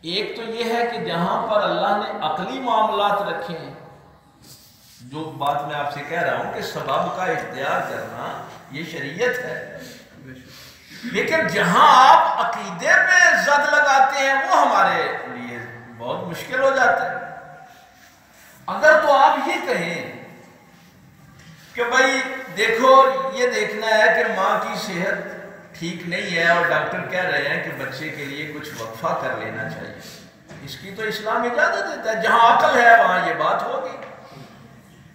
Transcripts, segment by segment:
ایک تو یہ ہے کہ جہاں پر اللہ نے عقلی معاملات رکھے ہیں، جو بات میں آپ سے کہہ رہا ہوں کہ سبب کا اختیار کرنا یہ شریعت ہے، لیکن جہاں آپ عقیدے پہ زد لگاتے ہیں وہ ہمارے لیے بہت مشکل ہو جاتا ہے۔ اگر تو آپ یہ کہیں کہ بھائی دیکھو یہ دیکھنا ہے کہ ماں کی صحت ٹھیک نہیں ہے اور ڈاکٹر کہہ رہے ہیں کہ بچے کے لیے کچھ وقفہ کر لینا چاہیے، اس کی تو اسلام اجازت دیتا ہے، جہاں عقل ہے وہاں یہ بات ہوگی۔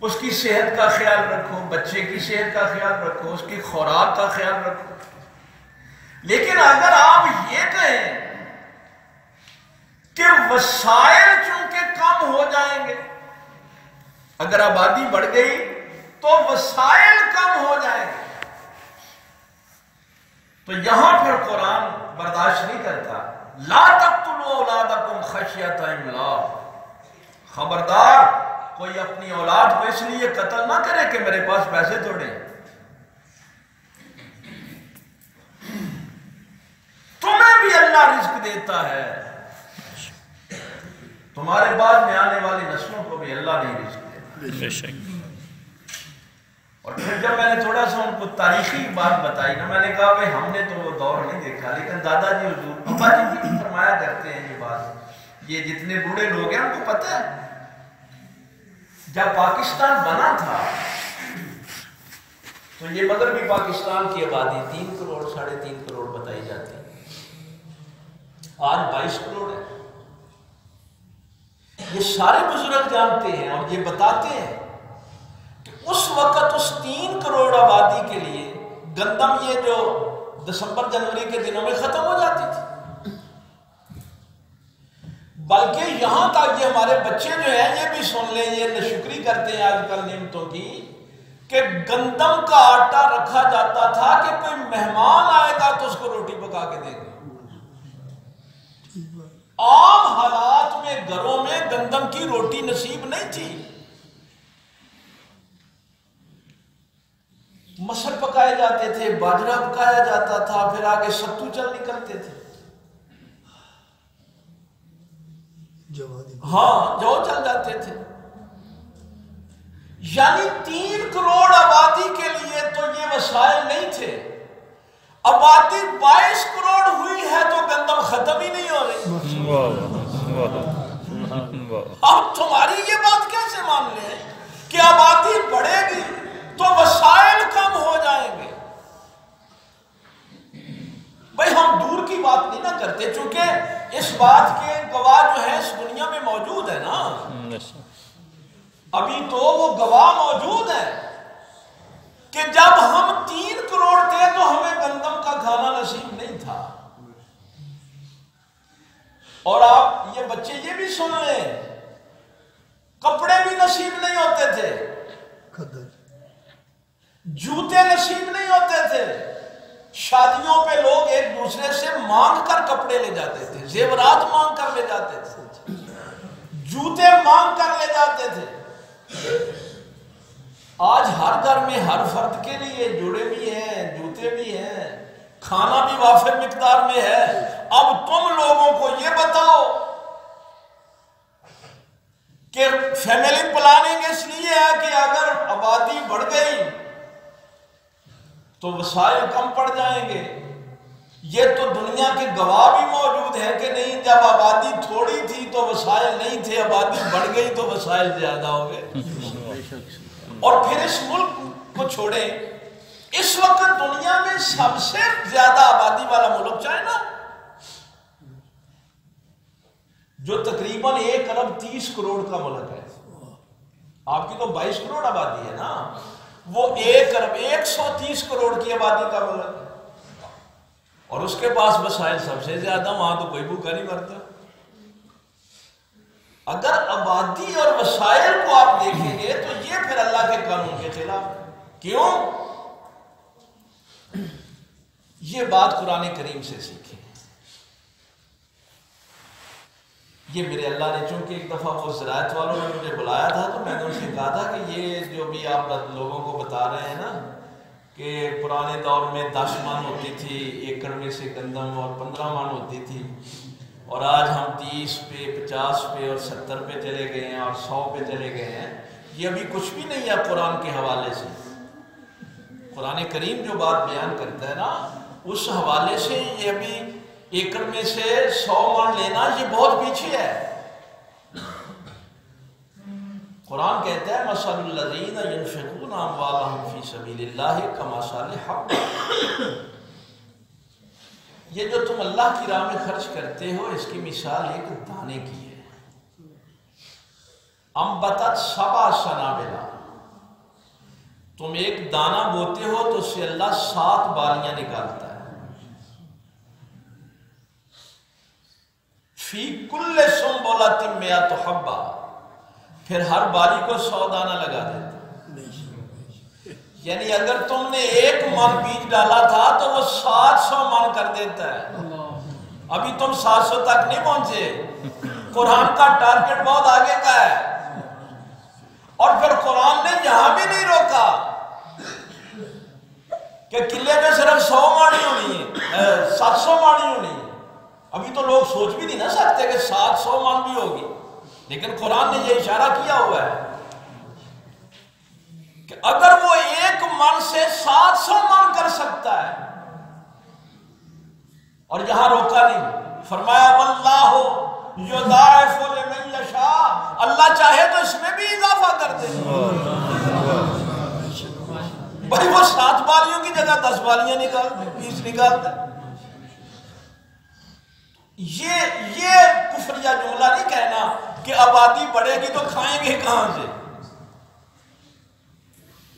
اس کی صحت کا خیال رکھو، بچے کی صحت کا خیال رکھو، اس کی خوراک کا خیال رکھو۔ لیکن اگر آپ یہ کہیں کہ وسائل چونکہ کم ہو جائیں گے، اگر آبادی بڑھ گئی تو وسائل کم ہو جائیں گے، تو یہاں پھر قرآن برداشت نہیں کرتا۔ لا تقتلوا اولادکم خشیۃ املاق، خبردار کوئی اپنی اولاد کو اس لیے قتل نہ کرے کہ میرے پاس پیسے تھوڑے ہیں۔ تمہیں بھی اللہ رزق دیتا ہے، تمہارے بعد میں آنے والی نسلوں کو بھی اللہ نے رزق دیتا۔ اور پھر جب میں نے تھوڑا سا ان کو تاریخی بات بتائی نا، میں نے کہا بھائی ہم نے تو وہ دور نہیں دیکھا، لیکن دادا جی حضور ابا جی بھی فرمایا کرتے ہیں یہ بات، یہ جتنے بوڑھے لوگ ہیں ان کو پتہ ہے جب پاکستان بنا تھا تو یہ مغربی پاکستان کی آبادی 3 کروڑ 3.5 کروڑ بتائی جاتی ہے، آج 22 کروڑ ہے۔ یہ سارے بزرگ جانتے ہیں اور یہ بتاتے ہیں کہ اس وقت اس 3 کروڑ آبادی کے لیے گندم یہ جو دسمبر جنوری کے دنوں میں ختم ہو جاتی تھی، بلکہ یہاں تک یہ ہمارے بچے جو ہیں یہ بھی سن لیں، یہ ناشکری کرتے ہیں آج کل نعمتوں کی، کہ گندم کا آٹا رکھا جاتا تھا کہ کوئی مہمان آئے گا تو اس کو روٹی پکا کے دے گا۔ عام حالات میں گھروں میں گندم کی روٹی نصیب نہیں تھی، مسل پکائے جاتے تھے، باجرہ پکایا جاتا تھا، پھر آگے ستو چل نکلتے تھے، ہاں جو چل جاتے تھے۔ یعنی 3 کروڑ آبادی کے لیے تو یہ وسائل نہیں تھے، آبادی 22 کروڑ ہوئی ہے تو گندم ختم ہی نہیں ہو رہی۔ اب تمہاری یہ بات کیسے مان لیں کہ آبادی بڑھے گی تو وسائل کم ہو جائیں گے؟ بھائی ہم دور کی بات نہیں نہ کرتے، چونکہ اس بات کے گواہ جو ہے اس دنیا میں موجود ہے نا، ابھی تو وہ گواہ موجود ہے کہ جب ہم 3 کروڑ تھے تو ہمیں گندم کا کھانا نصیب نہیں تھا۔ اور آپ یہ بچے یہ بھی سن لیں، کپڑے بھی نصیب نہیں ہوتے تھے، جوتے نصیب نہیں ہوتے تھے، شادیوں پہ لوگ ایک دوسرے سے مانگ کر کپڑے لے جاتے تھے، زیورات مانگ کر لے جاتے تھے، جوتے مانگ کر لے جاتے تھے۔ آج ہر گھر میں ہر فرد کے لیے جوڑے بھی ہیں، جوتے بھی ہیں، کھانا بھی وافر مقدار میں ہے۔ اب تم لوگوں کو یہ بتاؤ کہ فیملی پلاننگ اس لیے ہے کہ اگر آبادی بڑھ گئی تو وسائل کم پڑ جائیں گے۔ یہ تو دنیا کے گواہ بھی موجود ہیں کہ نہیں، جب آبادی تھوڑی تھی تو وسائل نہیں تھے، آبادی بڑھ گئی تو وسائل زیادہ ہو گئے۔ اور پھر اس ملک کو چھوڑیں، اس وقت دنیا میں سب سے زیادہ آبادی والا ملک چائنا، جو تقریباً 1 ارب 30 کروڑ کا ملک ہے۔ آپ کی تو 22 کروڑ آبادی ہے نا، وہ 1 ارب 130 کروڑ کی آبادی کا ملک ہے، اور اس کے پاس وسائل سب سے زیادہ، وہاں تو کوئی بھوکا نہیں مرتا۔ اگر آبادی اور وسائل کو آپ دیکھیں گے تو یہ پھر اللہ کے قانون کے خلاف ہے۔ کیوں؟ یہ بات قرآن کریم سے سیکھیں۔ یہ میرے اللہ نے، چونکہ ایک دفعہ وہ زراعت والوں نے مجھے بلایا تھا تو میں نے ان سے کہا تھا کہ یہ جو بھی آپ لوگوں کو بتا رہے ہیں نا کہ پرانے دور میں 10 من ہوتی تھی ایکڑ میں سے گندم اور 15 من ہوتی تھی، اور آج ہم 30 پہ 50 پہ اور 70 پہ چلے گئے ہیں اور 100 پہ چلے گئے ہیں. یہ ابھی کچھ بھی نہیں ہے قرآن کے حوالے سے. قرآن کریم جو بات بیان کرتا ہے نا اس حوالے سے یہ ابھی ایکڑ میں سے 100 من لینا یہ بہت پیچھے ہے. قرآن کہتا ہے مثل الذین ينفقون اموالهم فی سبیل اللہ کمثل حبۃ. یہ جو تم اللہ کی راہ میں خرچ کرتے ہو اس کی مثال ایک دانے کی ہے. انبتت سبع سنابل. تم ایک دانہ بوتے ہو تو اس سے اللہ 7 بالیاں نکالتا ہے. فی کل سنبلۃ مئۃ حبۃ. پھر ہر بالی کو 100 دانہ لگا دیتا ہے. یعنی اگر تم نے 1 من بیج ڈالا تھا تو وہ 700 من کر دیتا ہے. ابھی تم 700 تک نہیں پہنچے. قرآن کا ٹارگٹ بہت آگے کا ہے. اور پھر قرآن نے یہاں بھی نہیں روکا کہ قلعے میں صرف 100 مانی ہونی ہے 700 مانی ہونی ہے. ابھی تو لوگ سوچ بھی نہیں نہ سکتے کہ 700 مان بھی ہوگی. لیکن قرآن نے یہ اشارہ کیا ہوا ہے کہ اگر وہ 1 من سے 700 من کر سکتا ہے. اور یہاں روکا نہیں, فرمایا واللہ یضاعف لمن یشاء. اللہ چاہے تو اس میں بھی اضافہ کر دے. بھائی وہ 7 بالیوں کی جگہ 10 بالیاں نکال دے 20 نکال دے. یہ کفریہ جملہ نہیں کہنا کہ آبادی بڑھے گی تو کھائیں گے کہاں سے.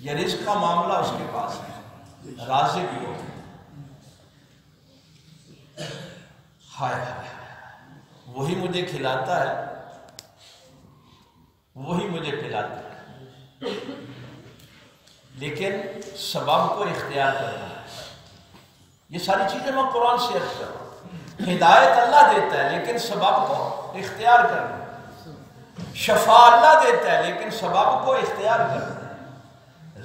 یہ رزق کا معاملہ اس کے پاس ہے. رازق ہو ہائے ہائے وہی مجھے کھلاتا ہے وہی مجھے پلاتا ہے. لیکن سبب کو اختیار کرنا ہے. یہ ساری چیزیں میں قرآن سے عرض کر رہا ہوں. ہدایت اللہ دیتا ہے لیکن سبب کو اختیار کرنا ہے. شفا اللہ دیتا ہے لیکن سبب کو اختیار کرنا ہے.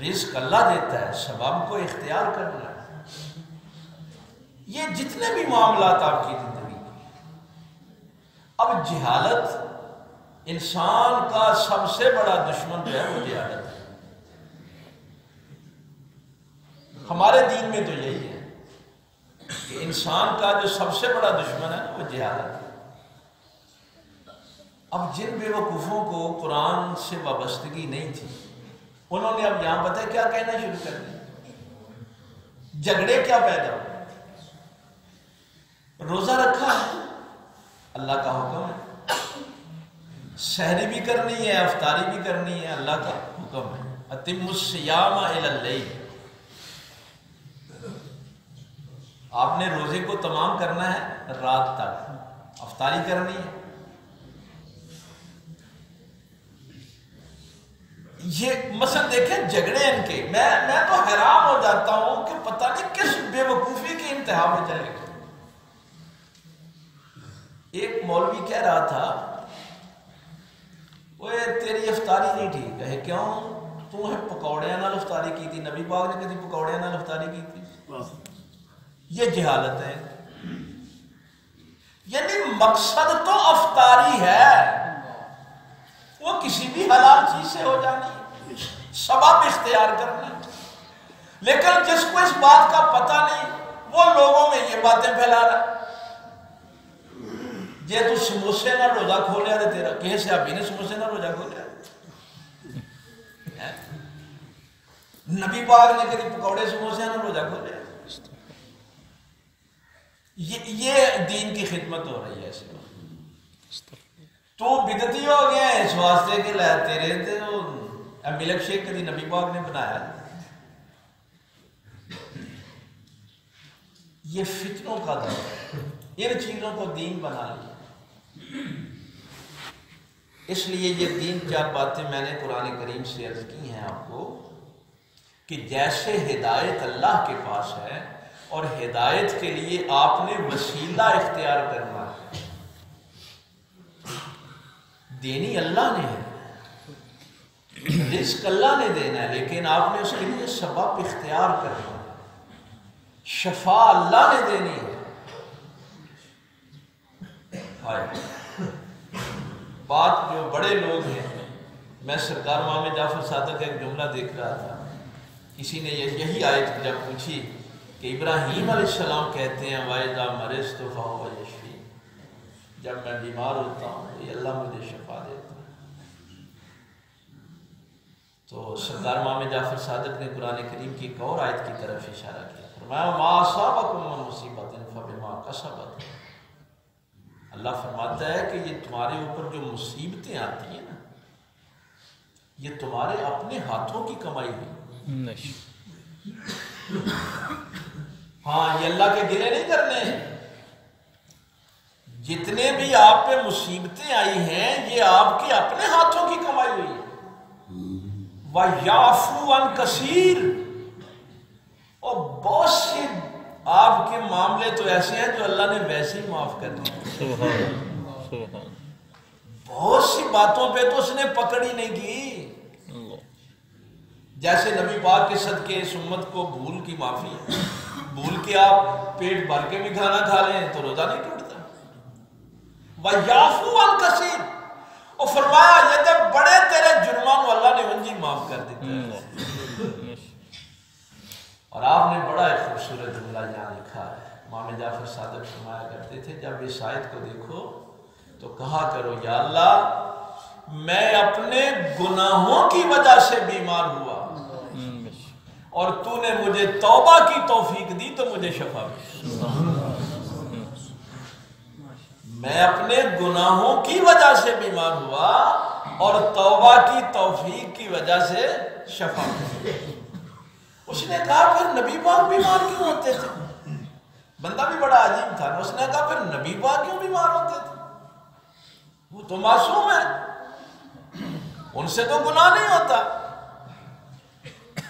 رزق اللہ دیتا ہے سبب کو اختیار کرنا ہے. یہ جتنے بھی معاملات آپ کی زندگی کے. اب جہالت انسان کا سب سے بڑا دشمن جو ہے وہ جہالت ہے. ہمارے دین میں تو یہی ہے کہ انسان کا جو سب سے بڑا دشمن ہے وہ جہالت ہے. اب جن بیوقوفوں کو قرآن سے وابستگی نہیں تھی انہوں نے اب یہاں پتہ کیا کہنا شروع کر دیا. جھگڑے کیا پیدا ہوئے. روزہ رکھا ہے اللہ کا حکم ہے. سحری بھی کرنی ہے افطاری بھی کرنی ہے اللہ کا حکم ہے. اتم الصیام الی اللیل. آپ نے روزے کو تمام کرنا ہے رات تک. افطاری کرنی ہے. یہ مثلا دیکھیں جھگڑے ان کے میں تو حیران ہو جاتا ہوں کہ پتہ نہیں کس بے وقوفی کی انتہا میں چلے گئے. ایک مولوی کہہ رہا تھا وہ تیری افطاری نہیں ٹھیک ہے. کیوں؟ تو ہے پکوڑیاں نال افطاری کی تھی. نبی پاک نے کبھی پکوڑیاں نال افطاری کی تھی. یہ جہالت ہے. یعنی مقصد تو افطاری ہے وہ کسی بھی حلال چیز سے ہو جانی ہے. سبب اختیار کرنا ہے. لیکن جس کو اس بات کا پتہ نہیں وہ لوگوں میں یہ باتیں پھیلا رہا ہے. جے تو سموسے نہ روزہ کھولیا تو تیرا کہیں سے ابھی نے سموسے نہ روزہ کھولیا. نبی پاک نے کبھی پکوڑے سموسے نہ روزہ کھولیا. یہ دین کی خدمت ہو رہی ہے. اس میں تو بدعتی ہو گیا ہے اس واسطے کہ تیرے تھے ملک شیک کبھی نبی پاک نے بنایا. یہ فتنوں کا دور ہے. ان چیزوں کو دین بنا لیا. اس لیے یہ 3-4 باتیں میں نے قرآن کریم سے عرض کی ہیں آپ کو کہ جیسے ہدایت اللہ کے پاس ہے اور ہدایت کے لیے آپ نے وسیلہ اختیار کرنا ہے. دینی اللہ نے ہے, رزق اللہ نے دینا ہے, لیکن آپ نے اس کے لیے سبب اختیار کرنا ہے. شفا اللہ نے دینی ہے. بات جو بڑے لوگ ہیں، میں سرکار امام جعفر صادق کا ایک جملہ دیکھ رہا تھا، کسی نے یہی آیت جب پوچھی کہ ابراہیم علیہ السلام کہتے ہیں وَإِذَا مَرِضْتُ فَهُوَ يَشْفِينِ، جب میں بیمار ہوتا ہوں یہ اللہ مجھے شفا دیتا ہے۔ تو سرکار امام جعفر صادق نے قرآن کریم کی ایک اور آیت کی طرف اشارہ کیا، فرمایا مَا أَصَابَكُم مِّن مُّصِيبَةٍ فَبِمَا كَسَبَتْ، اللہ فرماتا ہے کہ یہ تمہارے اوپر جو مصیبتیں آتی ہیں نا، یہ تمہارے اپنے ہاتھوں کی کمائی ہوئی۔ ہاں، یہ اللہ کے گلے نہیں کرنے، جتنے بھی آپ پہ مصیبتیں آئی ہیں یہ آپ کے اپنے ہاتھوں کی کمائی ہوئی ہے۔ وَيَعْفُو عَنْ كَثِيرٍ، اور بہت سے آپ کے معاملے تو ایسے ہیں جو اللہ نے ویسے ہی معاف کر دیے۔ بہت سی باتوں پہ تو اس نے پکڑ ہی نہیں کی، جیسے نبی پاک کے صدقے اس امت کو بھول کی معافی ہے، بھول کے آپ پیٹ بھر کے بھی کھانا کھا لیں تو روزہ نہیں ٹوٹتا۔ وَيَعْفُو عَنْ كَثِيرٍ، اور فرمایا یہ جب بڑے تیرے جرمان اللہ نے ان جی معاف کر دیتا ہے۔ اور آپ نے بڑا ایک خوبصورت جملہ یہاں لکھا ہے، امام جعفر صادق فرمایا کرتے تھے جب اس آیت کو دیکھو تو کہا کرو یا اللہ میں اپنے گناہوں کی وجہ سے بیمار ہوا اور تو نے مجھے توبہ کی توفیق دی تو مجھے شفا دی۔ میں اپنے گناہوں کی وجہ سے بیمار ہوا اور توبہ کی توفیق کی وجہ سے شفا دی۔ اس نے کہا پھر نبی پاک بیمار کیوں ہوتے تھے؟ بندہ بھی بڑا عجیب تھا۔ اس نے کہا پھر نبی پاک کیوں بیمار ہوتے تھے؟ وہ تو معصوم ہے، ان سے تو گناہ نہیں ہوتا۔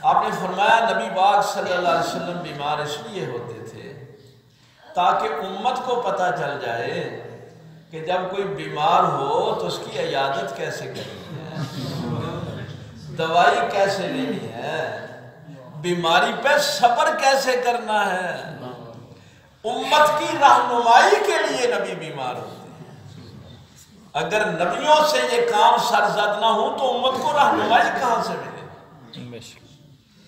آپ نے فرمایا نبی پاک صلی اللہ علیہ وسلم بیمار اس لیے ہوتے تھے تاکہ امت کو پتہ چل جائے کہ جب کوئی بیمار ہو تو اس کی عیادت کیسے کرنی ہے، دوائی کیسے لینی ہے، بیماری پہ صبر کیسے کرنا ہے۔ امت کی رہنمائی کے لیے نبی بیمار ہوتے ہیں۔ اگر نبیوں سے یہ کام سرزد نہ ہو تو امت کو رہنمائی کہاں سے ملے؟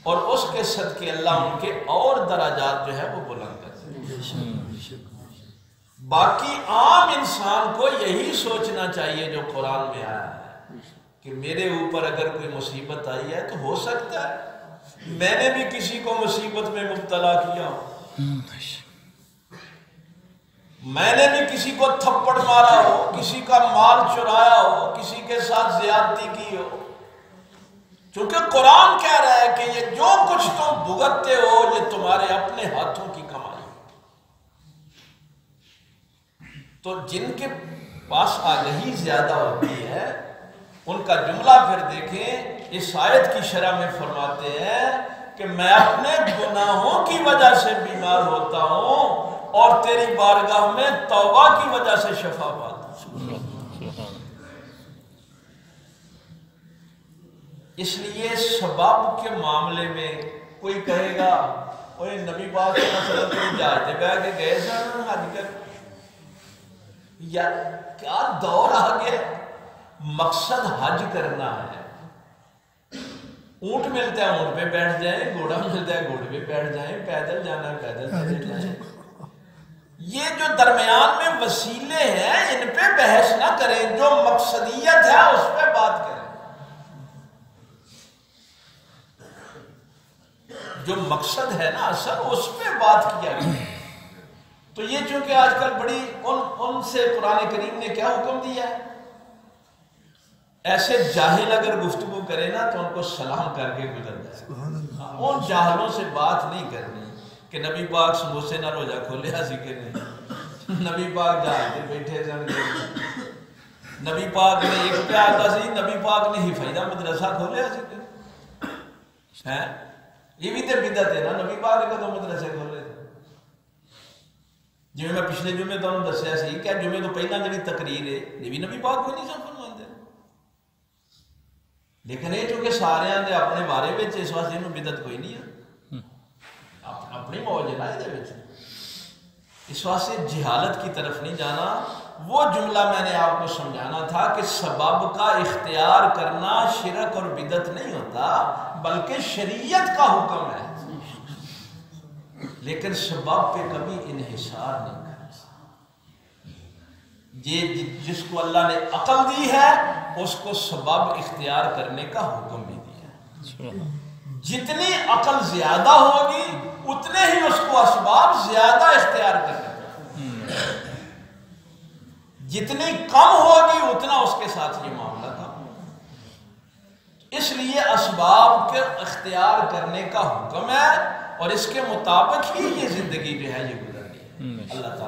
اور اس کے صدقے اللہ ان کے اور درجات جو ہے وہ بلند کرتے ہیں۔ باقی عام انسان کو یہی سوچنا چاہیے جو قرآن میں آیا ہے کہ میرے اوپر اگر کوئی مصیبت آئی ہے تو ہو سکتا ہے میں نے بھی کسی کو مصیبت میں مبتلا کیا ہو، میں نے بھی کسی کو تھپڑ مارا ہو، کسی کا مال چرایا ہو، کسی کے ساتھ زیادتی کی ہو۔ چونکہ قرآن کہہ رہا ہے کہ یہ جو کچھ تم بھگتتے ہو یہ تمہارے اپنے ہاتھوں کی کمائی۔ تو جن کے پاس آگہی زیادہ ہوتی ہے ان کا جملہ پھر دیکھیں، اس آیت کی شرح میں فرماتے ہیں کہ میں اپنے گناہوں کی وجہ سے بیمار ہوتا ہوں اور تیری بارگاہ میں توبہ کی وجہ سے شفا پاتا ہوں۔ اس لیے سبب کے معاملے میں کوئی کہے گا اوے نبی پاک صلی اللہ علیہ وسلم کوئی جہاز پہ بیٹھ کے گئے سن حج کر، یا کیا دور آ گیا؟ مقصد حج کرنا ہے۔ اونٹ ملتا ہے اونٹ پہ بیٹھ جائیں، گھوڑا ملتا ہے گھوڑے پہ بیٹھ جائیں، پیدل جانا ہے پیدل چلے جائیں۔ یہ جو درمیان میں وسیلے ہیں ان پہ بحث نہ کریں، جو مقصدیت ہے اس پہ بات کریں۔ جو مقصد ہے نا اصل اس پہ بات کیا گیا۔ تو یہ چونکہ آج کل بڑی ان سے قرآن کریم نے کیا حکم دیا ہے، ایسے جاہل اگر گفتگو کرے نا تو ان کو سلام کر کے گزر جائے۔ ان جاہلوں سے بات نہیں کرنی کہ نبی پاک سموسے نہ روزہ کھولے ہاں سکے نہیں، نبی پاک جہاز پہ بیٹھے سن، نبی پاک نے ایک پہ آتا سی، نبی پاک نے حفیظہ مدرسہ کھولے ہاں سکے ہیں، یہ بھی تو بدعت ہے نا، نبی پاک نے کدوں مدرسے کھولے؟ جی میں پچھلے جمعے تمہیں دسیا سی کہ جمعے تو پہلا جڑی تقریر ہے یہ بھی نبی پاک کوئی نہیں سن فرماندے، لیکن یہ چونکہ سارے دے اپنے بارے میں اس واسطے انہوں بدعت کوئی نہیں ہے، اپنی موج ہے نا یہ، اس واسطے جہالت کی طرف نہیں جانا۔ وہ جملہ میں نے آپ کو سمجھانا تھا کہ سبب کا اختیار کرنا شرک اور بدعت نہیں ہوتا بلکہ شریعت کا حکم ہے، لیکن سبب پہ کبھی انحصار نہیں کرنا۔ جس کو اللہ نے عقل دی ہے اس کو سبب اختیار کرنے کا حکم بھی دیا ہے۔ جتنی عقل زیادہ ہوگی اتنے ہی اس کو اسباب زیادہ اختیار کرنے کا، جتنی کم ہوگی اتنا اس کے ساتھ یہ معاملہ کم ہوگا۔ اس لیے اسباب کے اختیار کرنے کا حکم ہے اور اس کے مطابق ہی یہ زندگی جو ہے یہ گزرنی ہے۔ اللہ تعالیٰ